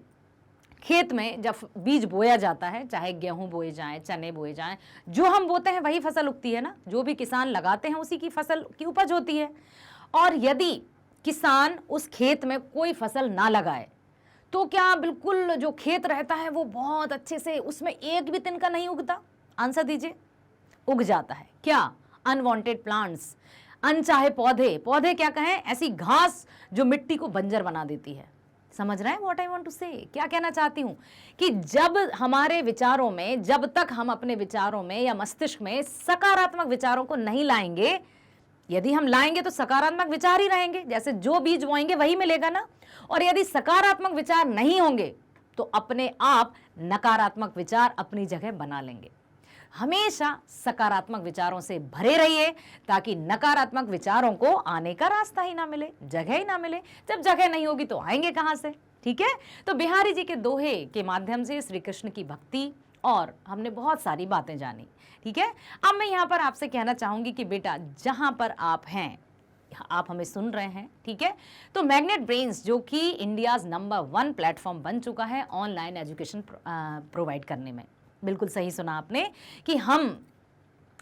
खेत में जब बीज बोया जाता है, चाहे गेहूं बोए जाएं, चने बोए जाएं, जो हम बोते हैं वही फसल उगती है ना, जो भी किसान लगाते हैं उसी की फसल की उपज होती है। और यदि किसान उस खेत में कोई फसल ना लगाए तो क्या बिल्कुल जो खेत रहता है वो बहुत अच्छे से, उसमें एक भी तिनका नहीं उगता? आंसर दीजिए। उग जाता है। क्या? अनवांटेड प्लांट्स, अनचाहे पौधे। पौधे क्या कहें, ऐसी घास जो मिट्टी को बंजर बना देती है। समझ रहे हैं व्हाट आई वांट टू से? क्या कहना चाहती हूँ कि जब हमारे विचारों में, जब तक हम अपने विचारों में या मस्तिष्क में सकारात्मक विचारों को नहीं लाएंगे, यदि हम लाएंगे तो सकारात्मक विचार ही रहेंगे, जैसे जो बीज बोएंगे वही मिलेगा ना। और यदि सकारात्मक विचार नहीं होंगे तो अपने आप नकारात्मक विचार अपनी जगह बना लेंगे। हमेशा सकारात्मक विचारों से भरे रहिए ताकि नकारात्मक विचारों को आने का रास्ता ही ना मिले, जगह ही ना मिले। जब जगह नहीं होगी तो आएंगे कहाँ से? ठीक है, तो बिहारी जी के दोहे के माध्यम से श्री कृष्ण की भक्ति और हमने बहुत सारी बातें जानी। ठीक है, अब मैं यहाँ पर आपसे कहना चाहूँगी कि बेटा, जहाँ पर आप हैं आप हमें सुन रहे हैं, ठीक है। तो मैग्नेट ब्रेन्स जो कि इंडियाज़ नंबर 1 प्लेटफॉर्म बन चुका है ऑनलाइन एजुकेशन प्रोवाइड करने में। बिल्कुल सही सुना आपने कि हम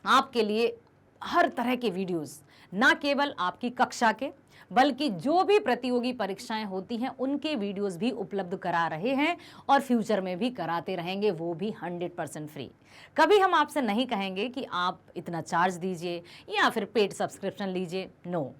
आपके लिए हर तरह के वीडियोस, ना केवल आपकी कक्षा के बल्कि जो भी प्रतियोगी परीक्षाएं होती हैं उनके वीडियोस भी उपलब्ध करा रहे हैं और फ्यूचर में भी कराते रहेंगे, वो भी 100% फ्री। कभी हम आपसे नहीं कहेंगे कि आप इतना चार्ज दीजिए या फिर पेड सब्सक्रिप्शन लीजिए, नो।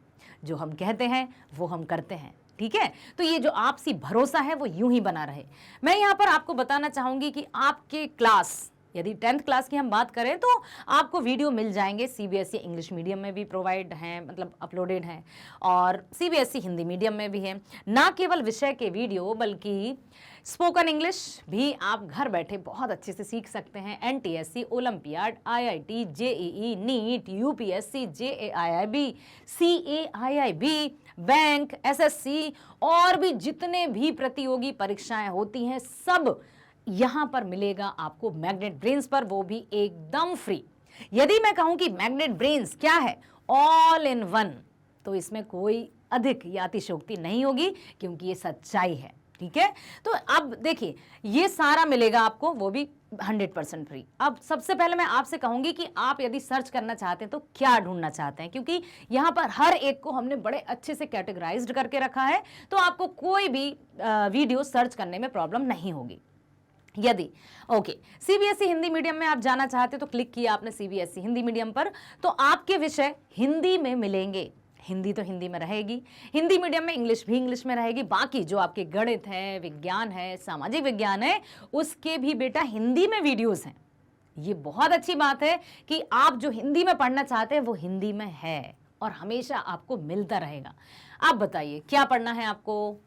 जो हम कहते हैं वो हम करते हैं, ठीक है। तो ये जो आपसी भरोसा है वो यूं ही बना रहे। मैं यहाँ पर आपको बताना चाहूंगी कि आपके क्लास, यदि 10th क्लास की हम बात करें तो आपको वीडियो मिल जाएंगे। सीबीएसई इंग्लिश मीडियम में भी प्रोवाइड हैं, मतलब अपलोडेड हैं, और सीबीएसई हिंदी मीडियम में भी है। ना केवल विषय के वीडियो बल्कि स्पोकन इंग्लिश भी आप घर बैठे बहुत अच्छे से सीख सकते हैं। NTSC, olympiad, IIT, JEE, NEET, UPSC, JAIIB, CAIIB, bank, SSC और भी जितने भी प्रतियोगी परीक्षाएं होती हैं सब यहां पर मिलेगा आपको मैग्नेट ब्रेन्स पर, वो भी एकदम फ्री। यदि मैं कहूं कि मैग्नेट ब्रेन्स क्या है, ऑल इन वन, तो इसमें कोई अधिक या अतिशयोक्ति नहीं होगी क्योंकि ये सच्चाई है, ठीक है। तो अब देखिए ये सारा मिलेगा आपको, वो भी 100% फ्री। अब सबसे पहले मैं आपसे कहूंगी कि आप यदि सर्च करना चाहते हैं तो क्या ढूंढना चाहते हैं, क्योंकि यहां पर हर एक को हमने बड़े अच्छे से कैटेगराइज्ड करके रखा है, तो आपको कोई भी वीडियो सर्च करने में प्रॉब्लम नहीं होगी। यदि सीबीएसई हिंदी मीडियम में आप जाना चाहते तो क्लिक किया आपने सीबीएसई हिंदी मीडियम पर, तो आपके विषय हिंदी में मिलेंगे। हिंदी तो हिंदी में रहेगी, हिंदी मीडियम में इंग्लिश भी इंग्लिश में रहेगी। बाकी जो आपके गणित है, विज्ञान है, सामाजिक विज्ञान है, उसके भी बेटा हिंदी में वीडियोस हैं। ये बहुत अच्छी बात है कि आप जो हिंदी में पढ़ना चाहते हैं वो हिंदी में है और हमेशा आपको मिलता रहेगा। आप बताइए क्या पढ़ना है आपको?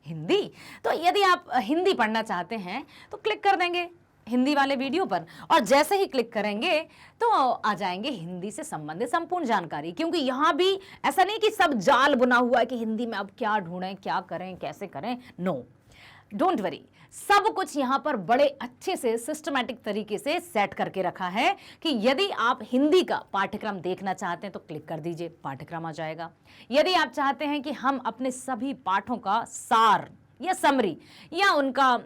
हिंदी। तो यदि आप हिंदी पढ़ना चाहते हैं तो क्लिक कर देंगे हिंदी वाले वीडियो पर, और जैसे ही क्लिक करेंगे तो आ जाएंगे हिंदी से संबंधित संपूर्ण जानकारी। क्योंकि यहाँ भी ऐसा नहीं कि सब जाल बुना हुआ है कि हिंदी में अब क्या ढूंढें, क्या करें, कैसे करें, नो, डोंट वरी। सब कुछ यहाँ पर बड़े अच्छे से सिस्टमैटिक तरीके से सेट करके रखा है कि यदि आप हिंदी का पाठ्यक्रम देखना चाहते हैं तो क्लिक कर दीजिए, पाठ्यक्रम आ जाएगा। यदि आप चाहते हैं कि हम अपने सभी पाठों का सार या समरी या उनका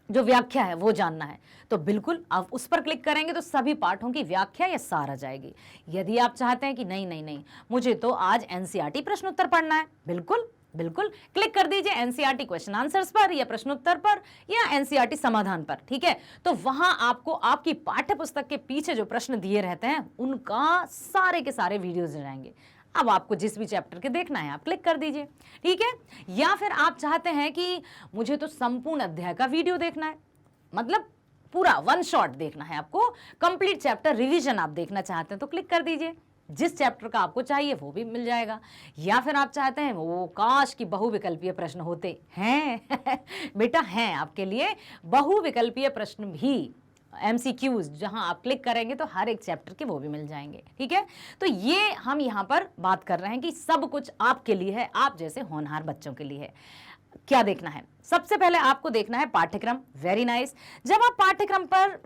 जो व्याख्या है वो जानना है तो बिल्कुल आप उस पर क्लिक करेंगे तो सभी पाठों की व्याख्या या सार आ जाएगी। यदि आप चाहते हैं कि नहीं नहीं नहीं मुझे तो आज एनसीईआरटी प्रश्न उत्तर पढ़ना है, बिल्कुल बिल्कुल क्लिक कर दीजिए एनसीईआरटी क्वेश्चन आंसर्स पर या प्रश्नोत्तर पर या एनसीईआरटी समाधान पर, ठीक है। तो वहां आपको आपकी पाठ्य पुस्तक के पीछे जो प्रश्न दिए रहते हैं उनका सारे के सारे वीडियोज जाएंगे। अब आपको जिस भी चैप्टर के देखना है आप क्लिक कर दीजिए, ठीक है। या फिर आप चाहते हैं कि मुझे तो संपूर्ण अध्याय का वीडियो देखना है, मतलब पूरा वन शॉट देखना है आपको, कंप्लीट चैप्टर रिवीजन आप देखना चाहते हैं तो क्लिक कर दीजिए, जिस चैप्टर का आपको चाहिए वो भी मिल जाएगा। या फिर आप चाहते हैं वो काश की बहुविकल्पीय प्रश्न होते हैं बेटा हैं आपके लिए बहुविकल्पीय प्रश्न भी, MCQs, जहां आप क्लिक करेंगे तो हर एक चैप्टर के वो भी मिल जाएंगे, ठीक है। तो ये हम यहाँ पर बात कर रहे हैं कि सब कुछ आपके लिए है, आप जैसे होनहार बच्चों के लिए है। क्या देखना है? सबसे पहले आपको देखना है पाठ्यक्रम, वेरी नाइस। जब आप पाठ्यक्रम पर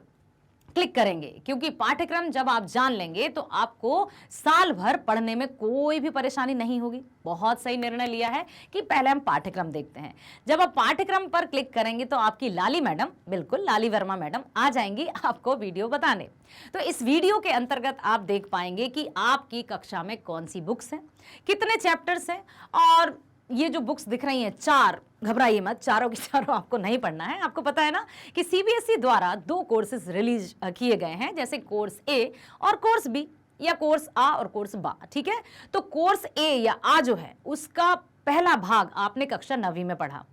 क्लिक करेंगे, क्योंकि पाठ्यक्रम जब आप जान लेंगे तो आपको साल भर पढ़ने में कोई भी परेशानी नहीं होगी। बहुत सही निर्णय लिया है कि पहले हम पाठ्यक्रम देखते हैं। जब आप पाठ्यक्रम पर क्लिक करेंगे तो आपकी लाली मैडम, बिल्कुल लाली वर्मा मैडम आ जाएंगी आपको वीडियो बताने। तो इस वीडियो के अंतर्गत आप देख पाएंगे कि आपकी कक्षा में कौन सी बुक्स हैं, कितने चैप्टर्स हैं, और ये जो बुक्स दिख रही हैं 4, घबराइए मत, चारों की चारों आपको नहीं पढ़ना है। आपको पता है ना कि सीबीएसई द्वारा 2 कोर्सेज रिलीज किए गए हैं, जैसे कोर्स ए और कोर्स बी, या कोर्स आ और कोर्स बा, ठीक है। तो कोर्स ए या आ जो है उसका पहला भाग आपने कक्षा 9वीं में पढ़ा,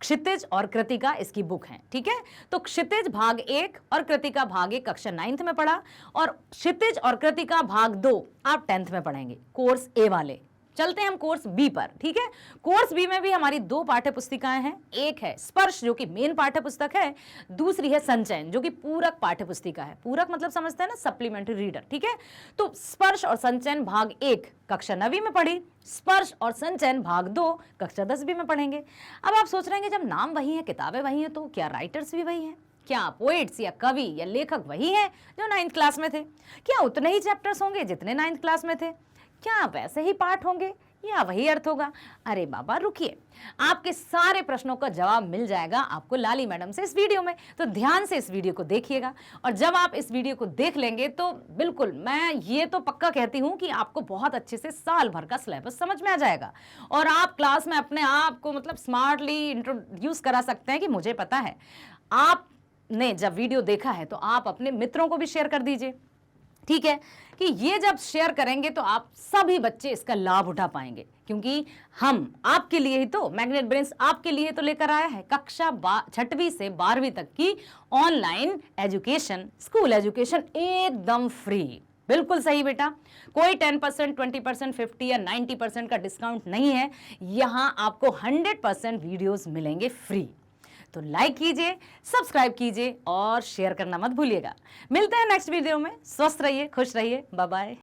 क्षितिज और कृतिका इसकी बुक है, ठीक है। तो क्षितिज भाग 1 और कृतिका भाग 1 कक्षा 9th में पढ़ा, और क्षितिज और कृतिका भाग 2 आप 10th में पढ़ेंगे कोर्स ए वाले। चलते हैं हम कोर्स बी पर, ठीक है। कोर्स बी में भी हमारी 2 पाठ्य पुस्तिकाएं हैं, एक है स्पर्श जो कि मेन पाठ्य पुस्तक है, दूसरी है संचयन जो कि पूरक पाठ्य पुस्तिका है। पूरक मतलब समझते हैं ना, सप्लीमेंट्री रीडर, ठीक है। तो स्पर्श और संचयन भाग 1 कक्षा 9वीं में पढ़ी, स्पर्श और संचयन भाग 2 कक्षा 10वीं में पढ़ेंगे। अब आप सोच रहे हैं जब नाम वही है, किताबें वही हैं, तो क्या राइटर्स भी वही हैं? क्या पोएट्स या कवि या लेखक वही हैं जो 9th क्लास में थे? क्या उतने ही चैप्टर्स होंगे जितने 9th क्लास में थे? क्या वैसे ही पाठ होंगे या वही अर्थ होगा? अरे बाबा रुकिए, आपके सारे प्रश्नों का जवाब मिल जाएगा आपको लाली मैडम से इस वीडियो में। तो ध्यान से इस वीडियो को देखिएगा, और जब आप इस वीडियो को देख लेंगे तो बिल्कुल मैं ये तो पक्का कहती हूँ कि आपको बहुत अच्छे से साल भर का सिलेबस समझ में आ जाएगा, और आप क्लास में अपने आप को मतलब स्मार्टली इंट्रोड्यूस करा सकते हैं कि मुझे पता है। आपने जब वीडियो देखा है तो आप अपने मित्रों को भी शेयर कर दीजिए, ठीक है, कि ये जब शेयर करेंगे तो आप सभी बच्चे इसका लाभ उठा पाएंगे, क्योंकि हम आपके लिए ही तो, मैग्नेट ब्रेन्स आपके लिए तो लेकर आया है कक्षा 6वीं से 12वीं तक की ऑनलाइन एजुकेशन, स्कूल एजुकेशन एकदम फ्री। बिल्कुल सही बेटा, कोई 10%, 20%, 50 या 90% का डिस्काउंट नहीं है, यहां आपको 100% वीडियोस मिलेंगे फ्री। तो लाइक कीजिए, सब्सक्राइब कीजिए और शेयर करना मत भूलिएगा। मिलते हैं नेक्स्ट वीडियो में। स्वस्थ रहिए, खुश रहिए, बाय बाय।